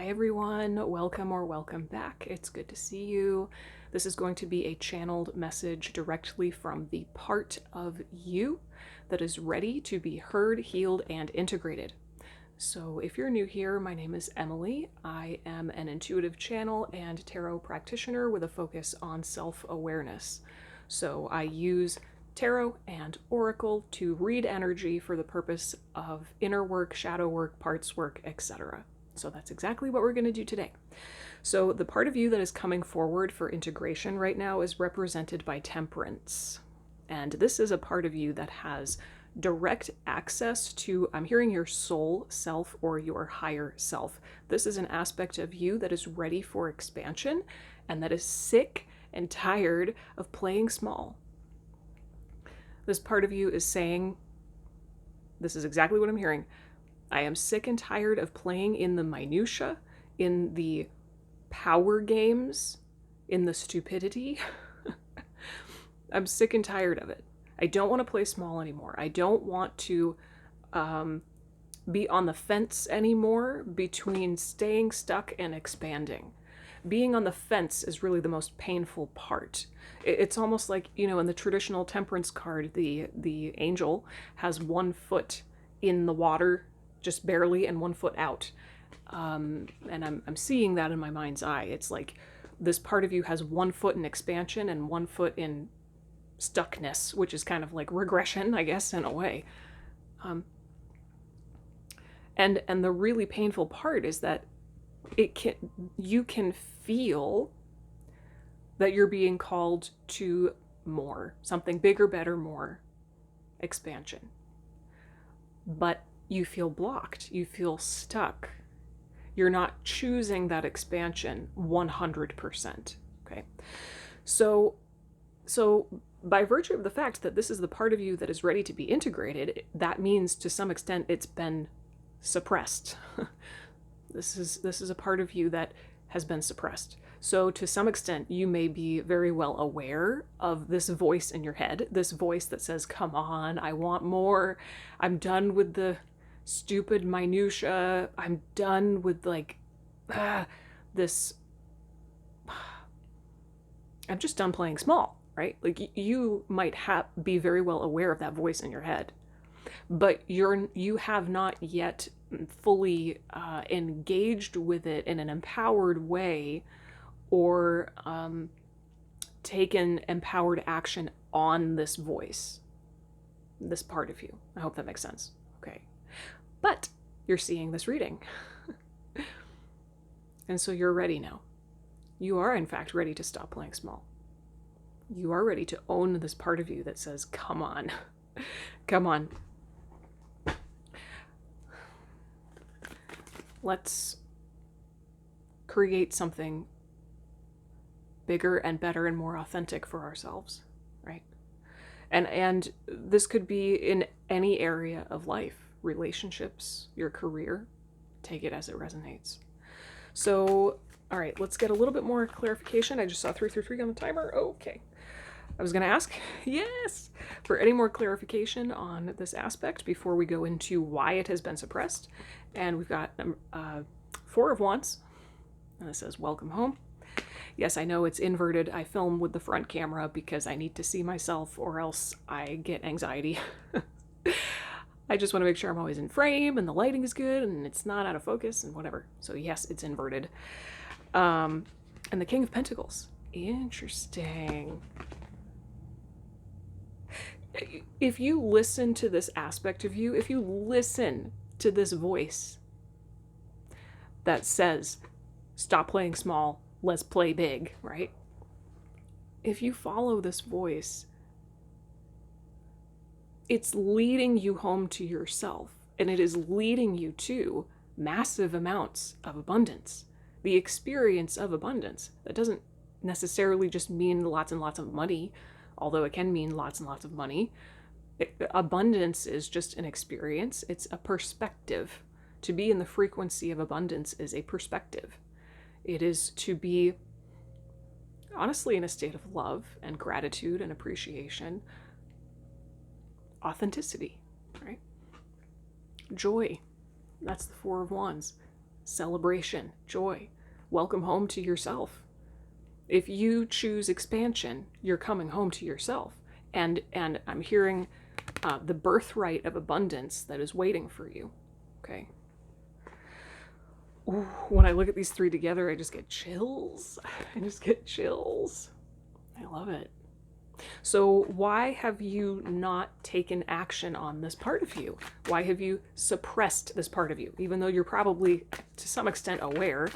Hi everyone, welcome or welcome back. It's good to see you. This is going to be a channeled message directly from the part of you that is ready to be heard, healed, and integrated. So if you're new here, my name is Emily. I am an intuitive channel and tarot practitioner with a focus on self-awareness. So I use tarot and oracle to read energy for the purpose of inner work, shadow work, parts work, etc. So that's exactly what we're going to do today. So the part of you that is coming forward for integration right now is represented by Temperance. And this is a part of you that has direct access to, I'm hearing, your soul self or your higher self. This is an aspect of you that is ready for expansion and that is sick and tired of playing small. This part of you is saying, this is exactly what I'm hearing. I am sick and tired of playing in the minutia, in the power games, in the stupidity. I'm sick and tired of it. I don't want to play small anymore. I don't want to be on the fence anymore between staying stuck and expanding. Being on the fence is really the most painful part. It's almost like, you know, in the traditional temperance card, the angel has one foot in the water, just barely, and one foot out. And I'm seeing that in my mind's eye. It's like this part of you has one foot in expansion and one foot in stuckness, which is kind of like regression, I guess, in a way. And the really painful part is that you can feel that you're being called to more, something bigger, better, more expansion. But you feel blocked, you feel stuck. You're not choosing that expansion 100%. Okay. So by virtue of the fact that this is the part of you that is ready to be integrated, that means to some extent it's been suppressed. This is a part of you that has been suppressed. So to some extent, you may be very well aware of this voice in your head, this voice that says, come on, I want more. I'm done with the stupid minutia. I'm done with this. I'm just done playing small, right? Like you might be very well aware of that voice in your head, but you have not yet fully engaged with it in an empowered way or taken empowered action on this voice, this part of you. I hope that makes sense. Okay. But you're seeing this reading. And so you're ready now. You are, in fact, ready to stop playing small. You are ready to own this part of you that says, come on, come on. Let's create something bigger and better and more authentic for ourselves, right? And this could be in any area of life, relationships, your career. Take it as it resonates. So, all right, let's get a little bit more clarification. I just saw 333 on the timer. Okay. I was going to ask, yes, for any more clarification on this aspect before we go into why it has been suppressed. And we've got 4 of Wands, and it says, welcome home. Yes, I know it's inverted. I film with the front camera because I need to see myself or else I get anxiety. I just want to make sure I'm always in frame and the lighting is good and it's not out of focus and whatever. So yes, it's inverted. And the King of Pentacles. Interesting. If you listen to this aspect of you, if you listen to this voice that says, stop playing small, let's play big, right? If you follow this voice, it's leading you home to yourself, and it is leading you to massive amounts of abundance, the experience of abundance. That doesn't necessarily just mean lots and lots of money, although it can mean lots and lots of money. Abundance is just an experience. It's a perspective. To be in the frequency of abundance is a perspective. It is to be, honestly, in a state of love and gratitude and appreciation, authenticity, right? Joy. That's the 4 of Wands. celebration, joy. Welcome home to yourself. If you choose expansion, you're coming home to yourself. And I'm hearing the birthright of abundance that is waiting for you. Okay. Ooh, when I look at these three together, I just get chills. I just get chills. I love it. So why have you not taken action on this part of you? Why have you suppressed this part of you? Even though you're probably to some extent aware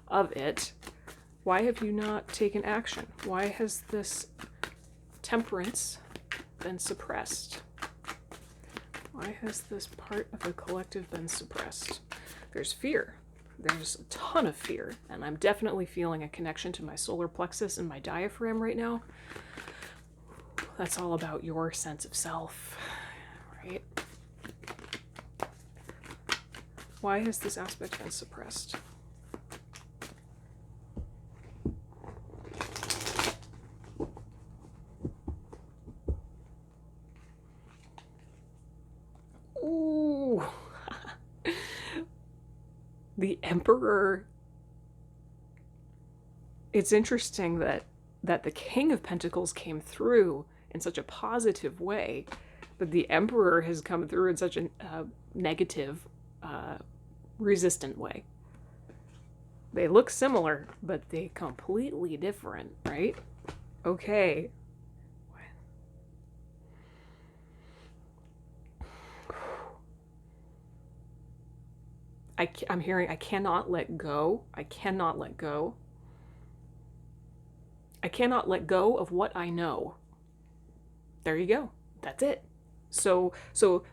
of it, why have you not taken action? Why has this temperance been suppressed? Why has this part of the collective been suppressed? There's fear. There's a ton of fear, and I'm definitely feeling a connection to my solar plexus and my diaphragm right now. That's all about your sense of self, right? Why has this aspect been suppressed? Ooh. The Emperor. It's interesting that the King of Pentacles came through in such a positive way, but the Emperor has come through in such a negative, resistant way. They look similar, but they completely different, right? Okay. I'm hearing I cannot let go. I cannot let go. I cannot let go of what I know. There you go. That's it. So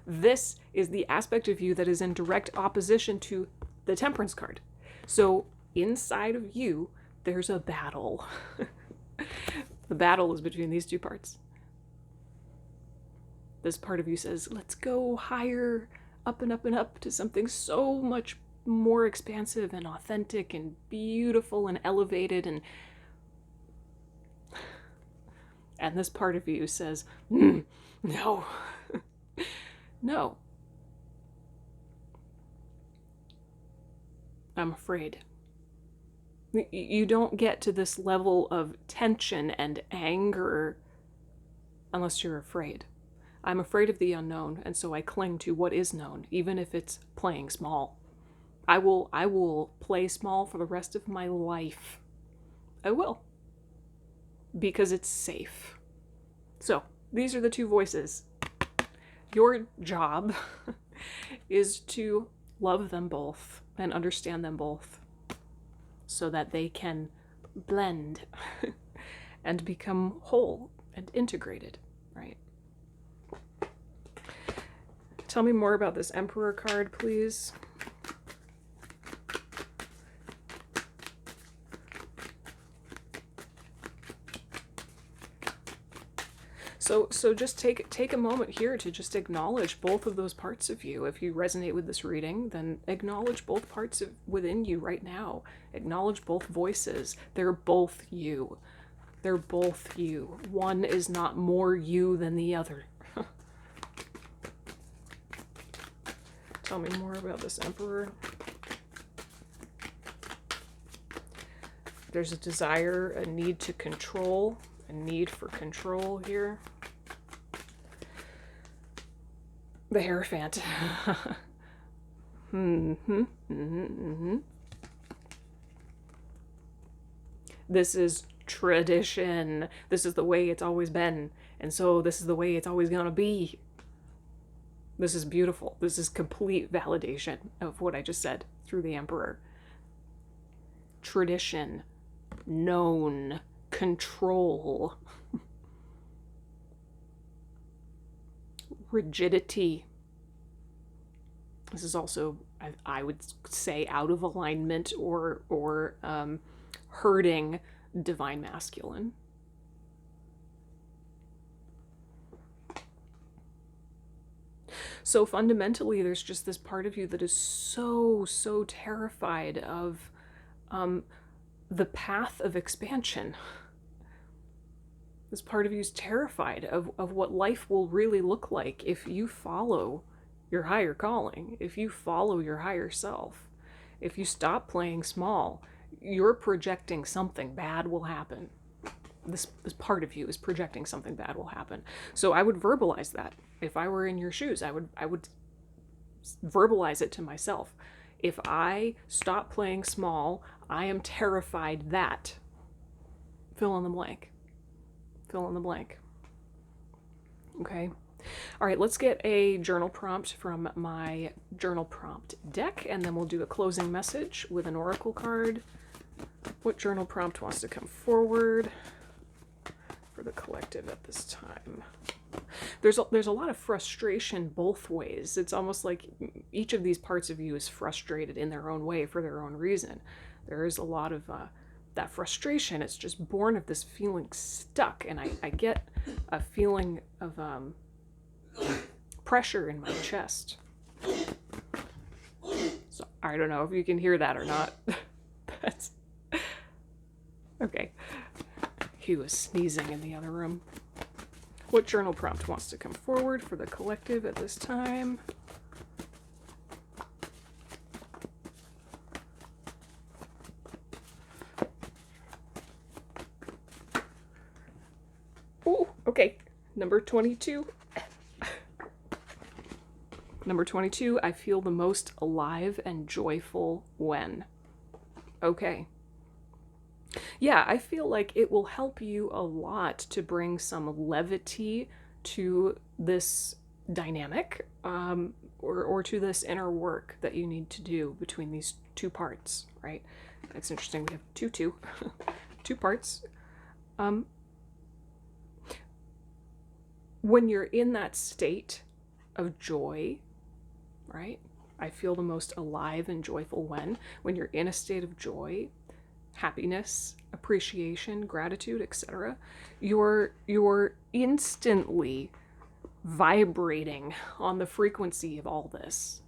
this is the aspect of you that is in direct opposition to the Temperance card. So inside of you, there's a battle. The battle is between these two parts. This part of you says, let's go higher, up and up and up to something so much more expansive and authentic and beautiful and elevated, and this part of you says, no. No. I'm afraid. You don't get to this level of tension and anger unless you're afraid. I'm afraid of the unknown, and so I cling to what is known, even if it's playing small. I will play small for the rest of my life. I will. Because it's safe. So, these are the two voices. Your job is to love them both and understand them both so that they can blend and become whole and integrated, right? Tell me more about this Emperor card, please. So just take a moment here to just acknowledge both of those parts of you. If you resonate with this reading, then acknowledge both parts of within you right now. Acknowledge both voices. They're both you. They're both you. One is not more you than the other. Tell me more about this Emperor. There's a desire, a need to control, a need for control here. The Hierophant. This is tradition. This is the way it's always been. And so this is the way it's always gonna be. This is beautiful. This is complete validation of what I just said through the Emperor. Tradition. Known. Control. Rigidity. This is also, I would say, out of alignment or hurting divine masculine. So fundamentally, there's just this part of you that is so terrified of the path of expansion. This part of you is terrified of what life will really look like if you follow your higher calling, if you follow your higher self. If you stop playing small, you're projecting something bad will happen. This part of you is projecting something bad will happen. So I would verbalize that. If I were in your shoes, I would verbalize it to myself. If I stop playing small, I am terrified that. Fill in the blank. Fill in the blank. Okay. All right, let's get a journal prompt from my journal prompt deck, and then we'll do a closing message with an oracle card. What journal prompt wants to come forward for the collective at this time? There's a lot of frustration both ways. It's almost like each of these parts of you is frustrated in their own way for their own reason. There is a lot of that frustration. It's just born of this feeling stuck, and I get a feeling of pressure in my chest. So I don't know if you can hear that or not. That's okay. Hugh is sneezing in the other room. What journal prompt wants to come forward for the collective at this time? Oh, okay. Number 22. Number 22, I feel the most alive and joyful when. Okay. Yeah, I feel like it will help you a lot to bring some levity to this dynamic, or to this inner work that you need to do between these two parts, right? It's interesting, we have two parts. When you're in that state of joy, right? I feel the most alive and joyful when you're in a state of joy, happiness, appreciation, gratitude, etc., you're instantly vibrating on the frequency of all this.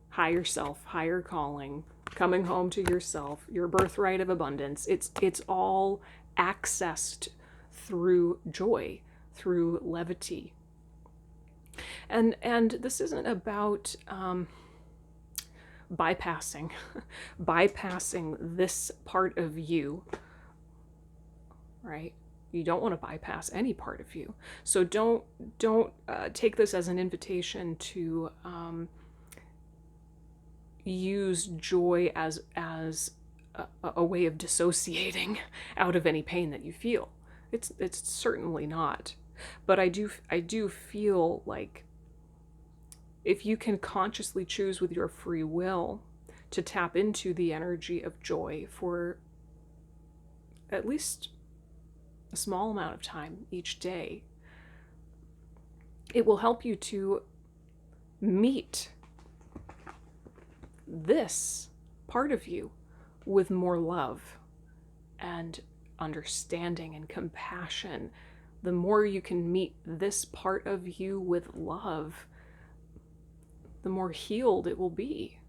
Higher self, higher calling, coming home to yourself, your birthright of abundance. It's all accessed through joy, through levity. And this isn't about bypassing this part of you, right? You don't want to bypass any part of you. So don't take this as an invitation to use joy as a way of dissociating out of any pain that you feel. It's certainly not. But I do feel like if you can consciously choose with your free will to tap into the energy of joy for at least a small amount of time each day, it will help you to meet this part of you with more love and understanding and compassion. The more you can meet this part of you with love, the more healed it will be,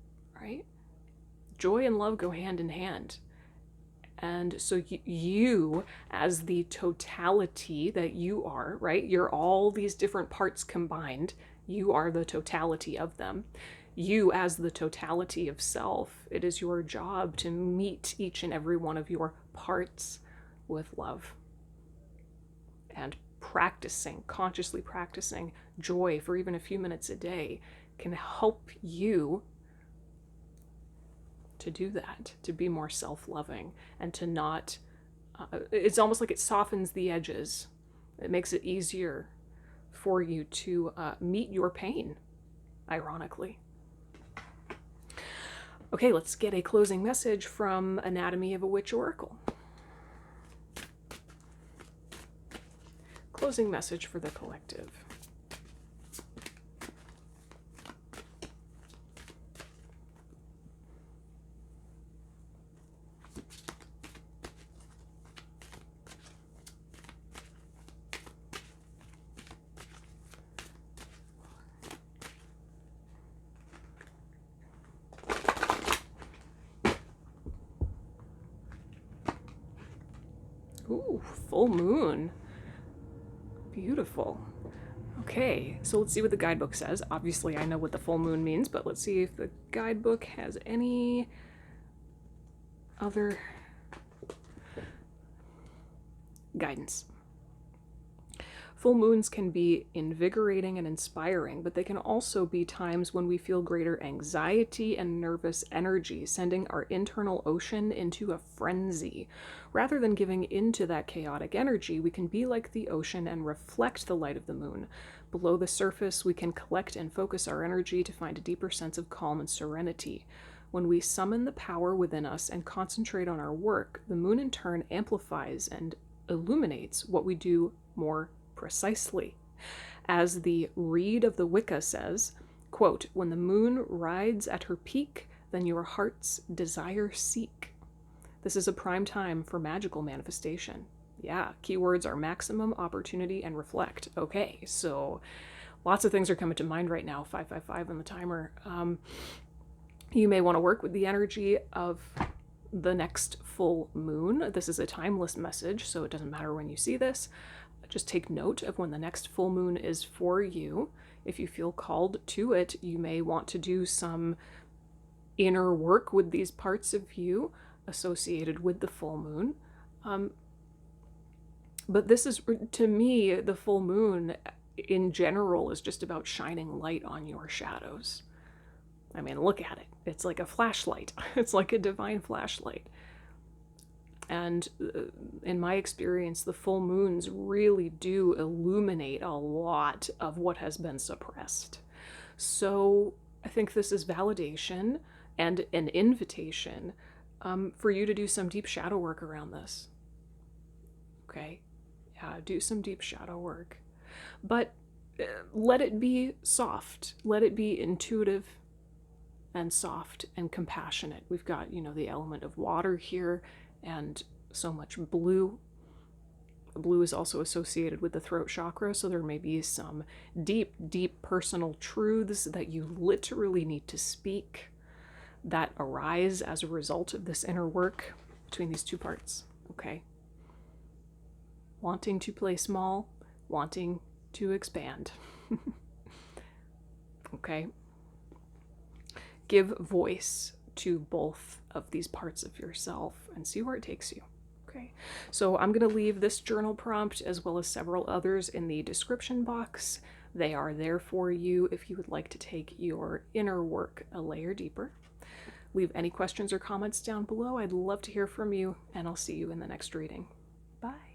right? Joy and love go hand in hand. And so you, as the totality that you are, right? You're all these different parts combined. You are the totality of them. You, as the totality of self, it is your job to meet each and every one of your parts with love. And consciously practicing joy for even a few minutes a day can help you to do that, to be more self-loving and to not, it's almost like it softens the edges. It makes it easier for you to meet your pain, ironically. Okay, let's get a closing message from Anatomy of a Witch Oracle. Closing message for the collective. Ooh, full moon. Beautiful. Okay, so let's see what the guidebook says. Obviously, I know what the full moon means, but let's see if the guidebook has any other guidance? Full moons can be invigorating and inspiring, but they can also be times when we feel greater anxiety and nervous energy, sending our internal ocean into a frenzy. Rather than giving into that chaotic energy, we can be like the ocean and reflect the light of the moon. Below the surface, we can collect and focus our energy to find a deeper sense of calm and serenity. When we summon the power within us and concentrate on our work, the moon in turn amplifies and illuminates what we do more precisely. As the Reed of the Wicca says, quote, "When the moon rides at her peak, then your heart's desire seek." This is a prime time for magical manifestation. Yeah, keywords are maximum, opportunity, and reflect. Okay, so lots of things are coming to mind right now. 555 on the timer. You may want to work with the energy of the next full moon. This is a timeless message, so it doesn't matter when you see this. Just take note of when the next full moon is for you. If you feel called to it, you may want to do some inner work with these parts of you associated with the full moon. But this is, to me, the full moon in general is just about shining light on your shadows. I mean, look at it. It's like a flashlight. It's like a divine flashlight. And in my experience, the full moons really do illuminate a lot of what has been suppressed. So I think this is validation and an invitation for you to do some deep shadow work around this. Okay? Yeah, do some deep shadow work. But let it be soft. Let it be intuitive and soft and compassionate. We've got, the element of water here and so much blue. Blue is also associated with the throat chakra, so there may be some deep, deep personal truths that you literally need to speak that arise as a result of this inner work between these two parts, okay? Wanting to play small, wanting to expand. Okay? Give voice to both of these parts of yourself and see where it takes you. Okay, so I'm going to leave this journal prompt as well as several others in the description box. They are there for you if you would like to take your inner work a layer deeper. Leave any questions or comments down below. I'd love to hear from you, and I'll see you in the next reading. Bye.